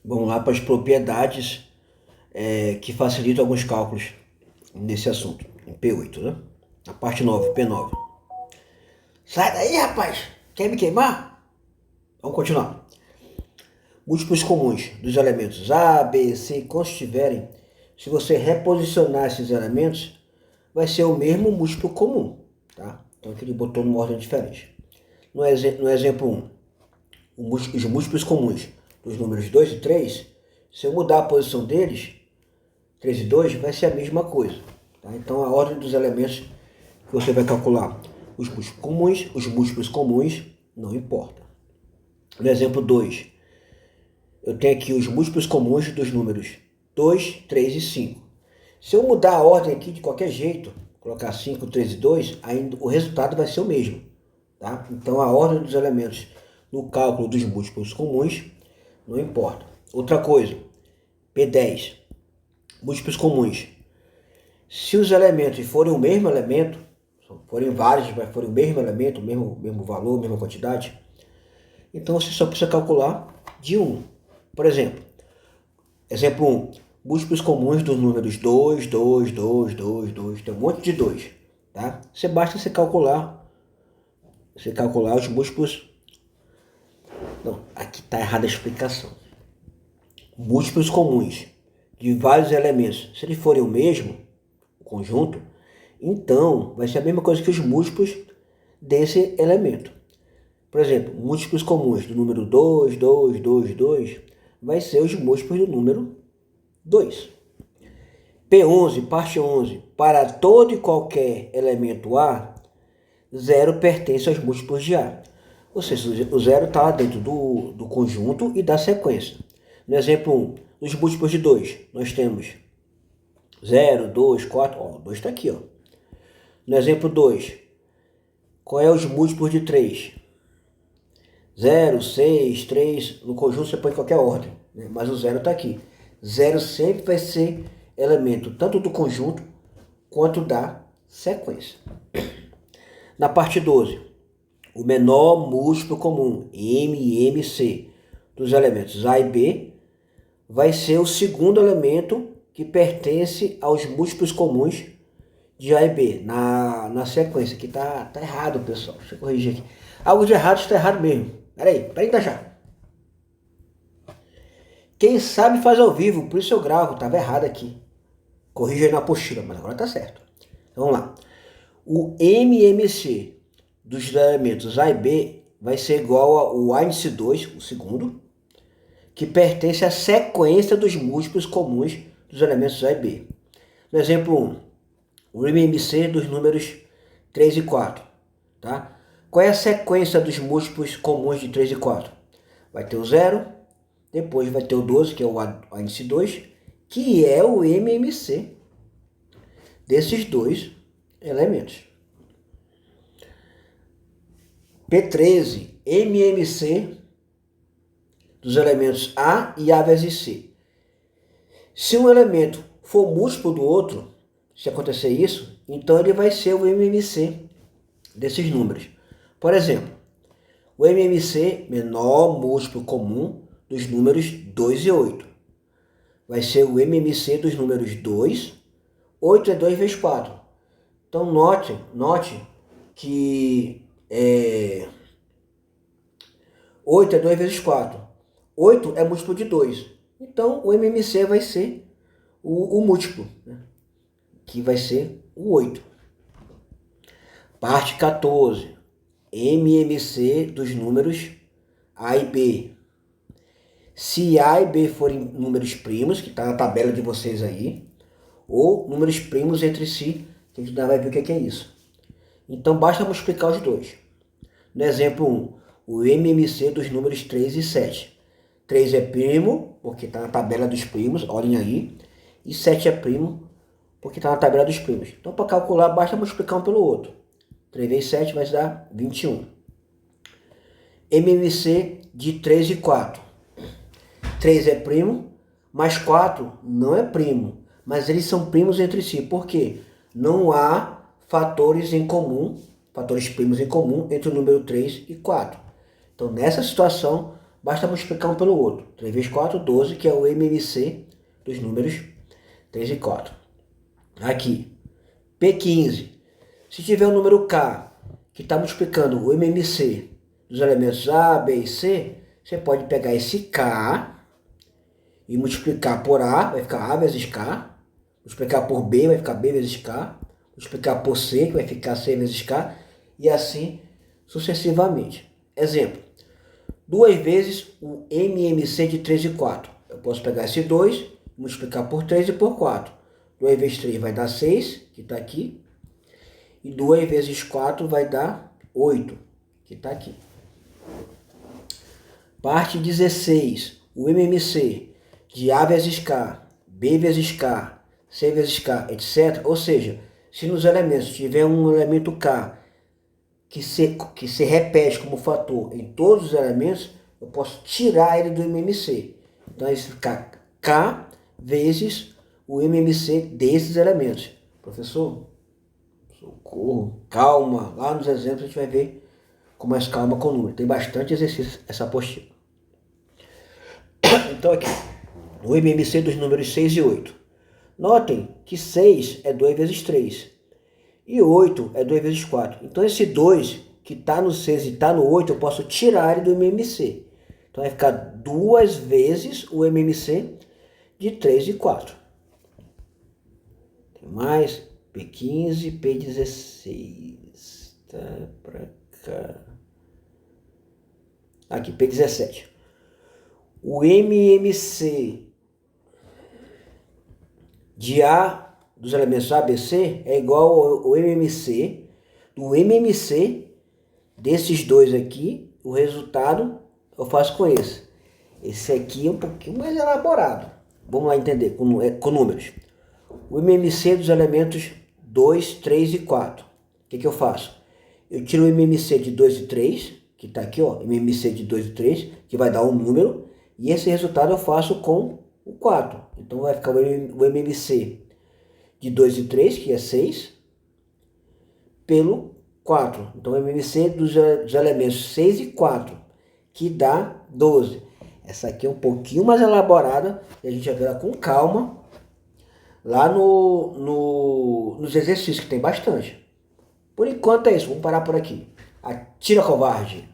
Vamos lá para as propriedades que facilitam alguns cálculos nesse assunto, em P8, né? A parte 9, P9. Sai daí, rapaz! Quer me queimar? Vamos continuar. Múltiplos comuns dos elementos A, B, C, quantos tiverem, se você reposicionar esses elementos, vai ser o mesmo múltiplo comum, tá? Então aqui ele botou numa ordem diferente. No exemplo 1, os múltiplos comuns dos números 2 e 3, se eu mudar a posição deles, 3 e 2, vai ser a mesma coisa. Tá? Então a ordem dos elementos que você vai calcular, os múltiplos comuns, não importa. No exemplo 2, eu tenho aqui os múltiplos comuns dos números 2, 3 e 5. Se eu mudar a ordem aqui de qualquer jeito, colocar 5, 3 e 2, ainda o resultado vai ser o mesmo. Tá? Então a ordem dos elementos no cálculo dos múltiplos comuns não importa. Outra coisa, P10, múltiplos comuns. Se os elementos forem o mesmo elemento, forem vários, mas forem o mesmo elemento, mesmo valor, mesma quantidade, então você só precisa calcular de um. Por exemplo, exemplo 1, múltiplos comuns dos números 2, 2, 2, 2, 2, tem um monte de 2. Tá? Basta você calcular os múltiplos. Não, aqui está errada a explicação. Múltiplos comuns de vários elementos, se eles forem o mesmo, o conjunto, então vai ser a mesma coisa que os múltiplos desse elemento. Por exemplo, múltiplos comuns do número 2, 2, 2, 2, vai ser os múltiplos do número 2. P11, parte 11, para todo e qualquer elemento A, 0 pertence aos múltiplos de A. Ou seja, o 0 está dentro do conjunto e da sequência. No exemplo 1, nos múltiplos de 2, nós temos 0, 2, 4, ó, o 2 está aqui, ó. No exemplo 2, qual é os múltiplos de 3? 0, 6, 3, no conjunto você põe qualquer ordem, né? Mas o 0 está aqui. 0 sempre vai ser elemento tanto do conjunto quanto da sequência. Na parte 12, o menor múltiplo comum, M e MC, dos elementos A e B, vai ser o segundo elemento que pertence aos múltiplos comuns de A e B, na sequência. Aqui tá errado, pessoal. Deixa eu corrigir aqui. Algo de errado está errado mesmo. Peraí que já. Quem sabe faz ao vivo, por isso eu gravo, estava errado aqui. Corrija aí na apostila, mas agora tá certo. Então, vamos lá. O MMC dos elementos A e B vai ser igual ao índice 2, o segundo, que pertence à sequência dos múltiplos comuns dos elementos A e B. No exemplo 1, o MMC dos números 3 e 4. Tá? Qual é a sequência dos múltiplos comuns de 3 e 4? Vai ter o 0, depois vai ter o 12, que é o índice 2, que é o MMC desses dois elementos. P13, MMC dos elementos A e A vezes C. Se um elemento for múltiplo do outro, se acontecer isso, então ele vai ser o MMC desses números. Por exemplo, o MMC, menor múltiplo comum dos números 2 e 8. Vai ser o MMC dos números 2, 8 é 2 vezes 4. Então note que 8 é 2 vezes 4. 8 é múltiplo de 2. Então o MMC vai ser o múltiplo, né? Que vai ser o 8. Parte 14. MMC dos números A e B. Se A e B forem números primos, que está na tabela de vocês aí, ou números primos entre si, que a gente ainda vai ver o que é isso. Então basta multiplicar os dois. No exemplo 1, o MMC dos números 3 e 7. 3 é primo, porque está na tabela dos primos, olhem aí, e 7 é primo, porque está na tabela dos primos. Então para calcular, basta multiplicar um pelo outro. 3 vezes 7 vai dar 21. MMC de 3 e 4. 3 é primo, mas 4 não é primo. Mas eles são primos entre si. Por quê? Não há fatores primos em comum entre o número 3 e 4. Então, nessa situação, basta multiplicar um pelo outro. 3 vezes 4, 12, que é o MMC dos números 3 e 4. Aqui, P15. Se tiver o número K, que está multiplicando o MMC dos elementos A, B e C, você pode pegar esse K e multiplicar por A, vai ficar A vezes K. Multiplicar por B, vai ficar B vezes K. Multiplicar por C, que vai ficar C vezes K. E assim sucessivamente. Exemplo. 2 vezes o MMC de 3 e 4. Eu posso pegar esse 2, multiplicar por 3 e por 4. 2 vezes 3 vai dar 6, que está aqui. E 2 vezes 4 vai dar 8, que está aqui. Parte 16. O MMC de A vezes K, B vezes K, C vezes K, etc. Ou seja, se nos elementos tiver um elemento K que se repete como fator em todos os elementos, eu posso tirar ele do MMC. Então, isso fica K vezes o MMC desses elementos. Professor, socorro, calma. Lá nos exemplos a gente vai ver com mais calma com o número. Tem bastante exercício essa apostila. Então aqui, o MMC dos números 6 e 8. Notem que 6 é 2 vezes 3. E 8 é 2 vezes 4. Então esse 2 que está no 6 e está no 8, eu posso tirar ele do MMC. Então vai ficar 2 vezes o MMC de 3 e 4. Tem mais? P15, P16. Tá pra cá. Aqui, P17. O MMC de A dos elementos A, B, C é igual ao MMC do MMC desses dois aqui. O resultado eu faço com esse. Esse aqui é um pouquinho mais elaborado. Vamos lá entender com números. O MMC dos elementos 2, 3 e 4. O que eu faço? Eu tiro o MMC de 2 e 3, que está aqui, ó, MMC de 2 e 3, que vai dar um número. E esse resultado eu faço com o 4. Então vai ficar o MMC de 2 e 3, que é 6, pelo 4. Então o MMC dos elementos 6 e 4, que dá 12. Essa aqui é um pouquinho mais elaborada, e a gente vai ver ela com calma lá nos exercícios, que tem bastante. Por enquanto é isso, vamos parar por aqui. Atira, covarde!